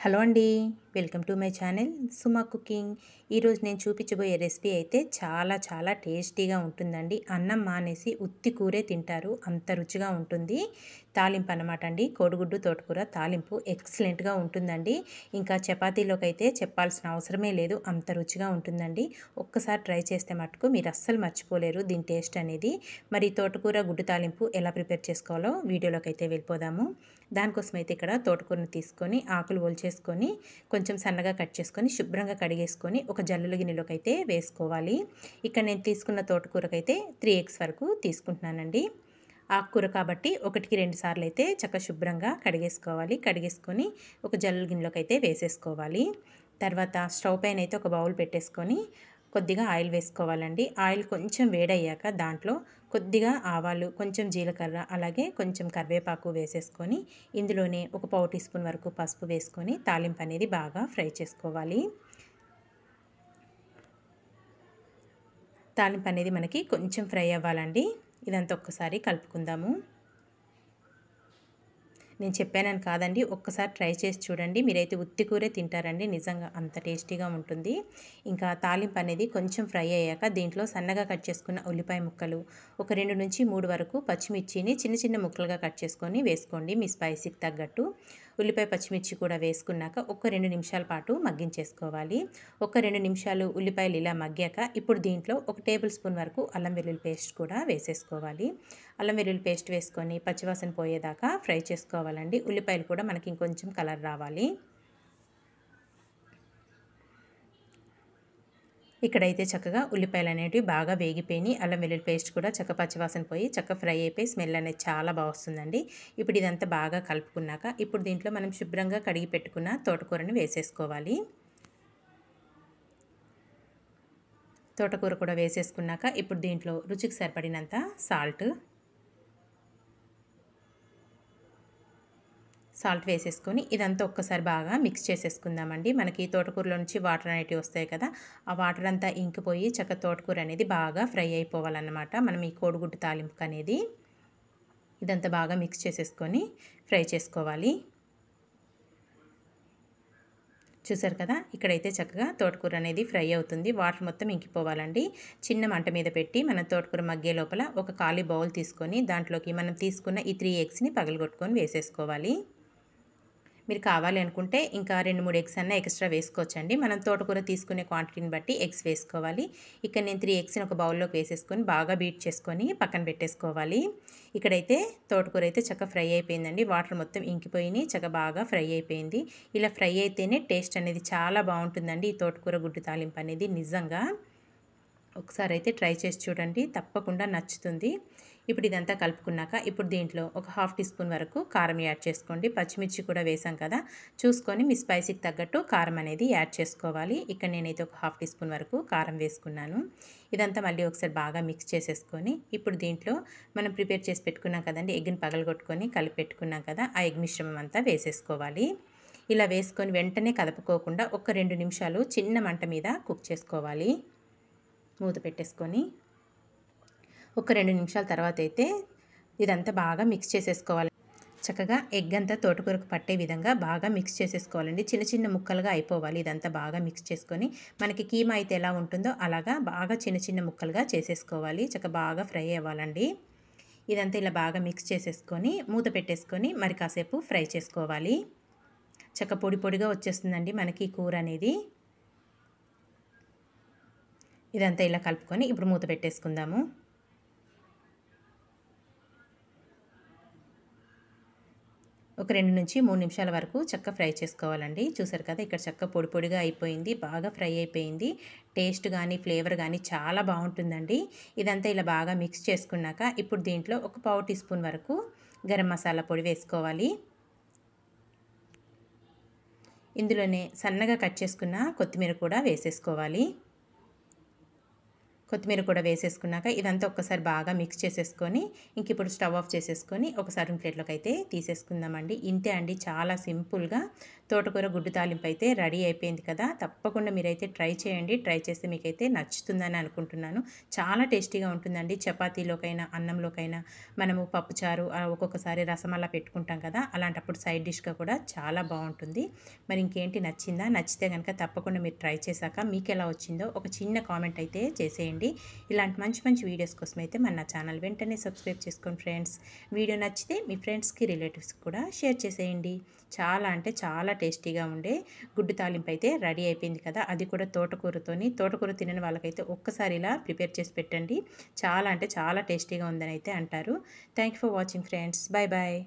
Hello అండి, welcome to my channel Suma cooking. ఈరోజు నేను చూపించబోయే రెసిపీ అయితే చాలా టేస్టీగా ఉంటుందండి. అన్నం మానేసి ఉత్తి కూరే తింటారు, అంత రుచిగా ఉంటుంది. తాలింపు అన్నమాట అండి. కోడిగుడ్డు తోటకూర తాలింపు ఎక్సలెంట్గా ఉంటుందండి. ఇంకా చపాతీలోకి అయితే చెప్పాల్సిన అవసరమే లేదు, అంత రుచిగా ఉంటుందండి. ఒక్కసారి ట్రై చేస్తే మటుకు మీరు అస్సలు మర్చిపోలేరు దీని టేస్ట్ అనేది. మరి తోటకూర గుడ్డు తాలింపు ఎలా ప్రిపేర్ చేసుకోవాలో వీడియోలోకి అయితే వెళ్ళిపోదాము. దానికోసం అయితే ఇక్కడ తోటకూరను తీసుకొని ఆకులు ఒలిచేసుకొని కొంచెం సన్నగా కట్ చేసుకొని శుభ్రంగా కడిగేసుకొని ఒక జల్లుల గిన్నెలోకి అయితే వేసుకోవాలి. ఇక్కడ నేను తీసుకున్న తోటకూరకైతే 3 eggs వరకు తీసుకుంటున్నానండి. ఆకుకూర కాబట్టి 1కి 2 సార్లు అయితే చక్కగా శుభ్రంగా కడిగేసుకోవాలి. కడిగేసుకొని ఒక జల్లుల గిన్నెలోకి అయితే వేసేసుకోవాలి. తర్వాత స్టవ్ పైన అయితే ఒక బౌల్ పెట్టేసుకొని కొద్దిగా ఆయిల్ వేసుకోవాలండి. ఆయిల్ కొంచెం వేడయ్యాక దాంట్లో కొద్దిగా ఆవాలు, కొంచెం జీలకర్ర, అలాగే కొంచెం కరివేపాకు వేసేసుకొని ఇందులోనే ఒక పావు టీ స్పూన్ వరకు పసుపు వేసుకొని తాలింపు అనేది బాగా ఫ్రై చేసుకోవాలి. తాలింపు అనేది మనకి కొంచెం ఫ్రై అవ్వాలండి. ఇదంతా ఒక్కసారి కలుపుకుందాము. నేను చెప్పానని కాదండి, ఒక్కసారి ట్రై చేసి చూడండి. మీరైతే ఉత్తి కూరే తింటారండి, నిజంగా అంత టేస్టీగా ఉంటుంది. ఇంకా తాలింపు అనేది కొంచెం ఫ్రై అయ్యాక దీంట్లో సన్నగా కట్ చేసుకున్న ఉల్లిపాయ ముక్కలు, ఒక 2 నుంచి 3 వరకు పచ్చిమిర్చిని చిన్న ముక్కలుగా కట్ చేసుకొని వేసుకోండి మీ స్పైసీకి తగ్గట్టు. ఉల్లిపాయ పచ్చిమిర్చి కూడా వేసుకున్నాక ఒక 2 నిమిషాల పాటు మగ్గించేసుకోవాలి. ఒక 2 నిమిషాలు ఉల్లిపాయలు ఇలా మగ్గాక ఇప్పుడు దీంట్లో 1 టేబుల్ స్పూన్ వరకు అల్లం వెల్లుల్లి పేస్ట్ కూడా వేసేసుకోవాలి. అల్లం వెల్లుల్లి పేస్ట్ వేసుకొని పచ్చివాసన పోయేదాకా ఫ్రై చేసుకోవాలండి. ఉల్లిపాయలు కూడా మనకి ఇంకొంచెం కలర్ రావాలి. ఇక్కడైతే చక్కగా ఉల్లిపాయలు అనేటివి బాగా వేగిపోయి అల్లం వెల్లుల్లి పేస్ట్ కూడా చక్క పచ్చివాసన పోయి చక్క ఫ్రై అయిపోయి స్మెల్ అనేది చాలా బాగా వస్తుందండి. ఇప్పుడు ఇదంతా బాగా కలుపుకున్నాక ఇప్పుడు దీంట్లో మనం శుభ్రంగా కడిగి పెట్టుకున్న తోటకూరని వేసేసుకోవాలి. తోటకూర కూడా వేసేసుకున్నాక ఇప్పుడు దీంట్లో రుచికి సరిపడినంత సాల్ట్ వేసేసుకొని ఇదంతా ఒక్కసారి బాగా మిక్స్ చేసేసుకుందామండి. మనకి తోటకూరలో నుంచి వాటర్ అనేటివి వస్తాయి కదా, ఆ వాటర్ అంతా ఇంకిపోయి చక్క తోటకూర అనేది బాగా ఫ్రై అయిపోవాలన్నమాట మనం ఈ కోడిగుడ్డు తాలింపుకి అనేది. ఇదంతా బాగా మిక్స్ చేసేసుకొని ఫ్రై చేసుకోవాలి. చూసారు కదా, ఇక్కడైతే చక్కగా తోటకూర అనేది ఫ్రై అవుతుంది. వాటర్ మొత్తం ఇంకిపోవాలండి. చిన్న మంట మీద పెట్టి మనం తోటకూర మగ్గే లోపల ఒక ఖాళీ బౌల్ తీసుకొని దాంట్లోకి మనం తీసుకున్న ఈ 3 ఎగ్స్ని పగలగొట్టుకొని వేసేసుకోవాలి. మీరు కావాలి అనుకుంటే ఇంకా 2-3 ఎగ్స్ అన్నా ఎక్స్ట్రా వేసుకోవచ్చండి. మనం తోటకూర తీసుకునే క్వాంటిటీని బట్టి ఎగ్స్ వేసుకోవాలి. ఇక్కడ నేను 3 ఎగ్స్ని ఒక బౌల్లోకి వేసేసుకొని బాగా బీట్ చేసుకొని పక్కన పెట్టేసుకోవాలి. ఇక్కడైతే తోటకూర అయితే చక్కగా ఫ్రై అయిపోయిందండి. వాటర్ మొత్తం ఇంకిపోయి చక్కగా బాగా ఫ్రై అయిపోయింది. ఇలా ఫ్రై అయితేనే టేస్ట్ అనేది చాలా బాగుంటుందండి ఈ తోటకూర గుడ్డు తాలింపు అనేది. నిజంగా ఒకసారి అయితే ట్రై చేసి చూడండి, తప్పకుండా నచ్చుతుంది. ఇప్పుడు ఇదంతా కలుపుకున్నాక ఇప్పుడు దీంట్లో ఒక 1/2 టీ స్పూన్ వరకు కారం యాడ్ చేసుకోండి. పచ్చిమిర్చి కూడా వేసాం కదా, చూసుకొని మీ స్పైసీకి తగ్గట్టు కారం అనేది యాడ్ చేసుకోవాలి. ఇక్కడ నేనైతే ఒక 1/2 టీ స్పూన్ వరకు కారం వేసుకున్నాను. ఇదంతా మళ్ళీ ఒకసారి బాగా మిక్స్ చేసేసుకొని ఇప్పుడు దీంట్లో మనం ప్రిపేర్ చేసి పెట్టుకున్నాం కదండి, ఎగ్ని పగలగొట్టుకొని కలిపి పెట్టుకున్నాం కదా, ఆ ఎగ్ మిశ్రమం అంతా వేసేసుకోవాలి. ఇలా వేసుకొని వెంటనే కదపుకోకుండా ఒక 2 నిమిషాలు చిన్న మంట మీద కుక్ చేసుకోవాలి. మూత పెట్టేసుకొని ఒక 2 నిమిషాల తర్వాత అయితే ఇదంతా బాగా మిక్స్ చేసేసుకోవాలి. చక్కగా ఎగ్ అంతా తోటకూరకు పట్టే విధంగా బాగా మిక్స్ చేసేసుకోవాలండి. చిన్న ముక్కలుగా అయిపోవాలి. ఇదంతా బాగా మిక్స్ చేసుకొని మనకి కీమా అయితే ఎలా ఉంటుందో అలాగా బాగా చిన్న ముక్కలుగా చేసేసుకోవాలి. చక్కగా బాగా ఫ్రై అవ్వాలండి. ఇదంతా ఇలా బాగా మిక్స్ చేసేసుకొని మూత పెట్టేసుకొని మరి కాసేపు ఫ్రై చేసుకోవాలి. చక్క పొడిగా వచ్చేస్తుందండి మనకి కూర అనేది. ఇదంతా ఇలా కలుపుకొని ఇప్పుడు మూత పెట్టేసుకుందాము. ఒక 2 నుంచి 3 నిమిషాల వరకు చక్కగా ఫ్రై చేసుకోవాలండి. చూసారు కదా, ఇక్కడ చక్కగా పొడిగా అయిపోయింది, బాగా ఫ్రై అయిపోయింది. టేస్ట్ కానీ ఫ్లేవర్ కానీ చాలా బాగుంటుందండి. ఇదంతా ఇలా బాగా మిక్స్ చేసుకున్నాక ఇప్పుడు దీంట్లో ఒక పావు టీ స్పూన్ వరకు గరం మసాలా పొడి వేసుకోవాలి. ఇందులోనే సన్నగా కట్ చేసుకున్న కొత్తిమీర కూడా వేసేసుకోవాలి. కొత్తిమీర కూడా వేసేసుకున్నాక ఇదంతా ఒక్కసారి బాగా మిక్స్ చేసేసుకొని ఇంక ఇప్పుడు స్టవ్ ఆఫ్ చేసేసుకొని ఒక సర్వింగ్ ప్లేట్లోకి అయితే తీసేసుకుందామండి. ఇంతే అండి, చాలా సింపుల్గా తోటకూర గుడ్డు తాలింపు అయితే రెడీ అయిపోయింది కదా. తప్పకుండా మీరైతే ట్రై చేయండి. ట్రై చేస్తే మీకైతే నచ్చుతుందని అనుకుంటున్నాను. చాలా టేస్టీగా ఉంటుందండి. చపాతీలోకైనా అన్నంలోకైనా మనము పప్పుచారు ఒక్కొక్కసారి రసం అలా పెట్టుకుంటాం కదా, అలాంటప్పుడు సైడ్ డిష్గా కూడా చాలా బాగుంటుంది. మరి ఇంకేంటి, నచ్చిందా? నచ్చితే కనుక తప్పకుండా మీరు ట్రై చేశాక మీకు ఎలా వచ్చిందో ఒక చిన్న కామెంట్ అయితే చేసేయండి. ఇలాంటి మంచి మంచి వీడియోస్ కోసం అయితే మన ఛానల్ వెంటనే సబ్స్క్రైబ్ చేసుకోండి ఫ్రెండ్స్. వీడియో నచ్చితే మీ ఫ్రెండ్స్కి రిలేటివ్స్కి కూడా షేర్ చేసేయండి. చాలా అంటే చాలా టేస్టీగా ఉండే గుడ్డు తాలింపు అయితే రెడీ అయిపోయింది కదా, అది కూడా తోటకూరతోని. తోటకూర తినని వాళ్ళకైతే ఒక్కసారి ఇలా ప్రిపేర్ చేసి పెట్టండి. చాలా అంటే చాలా టేస్టీగా ఉందని అయితే అంటారు. Thank you for watching friends. Bye bye.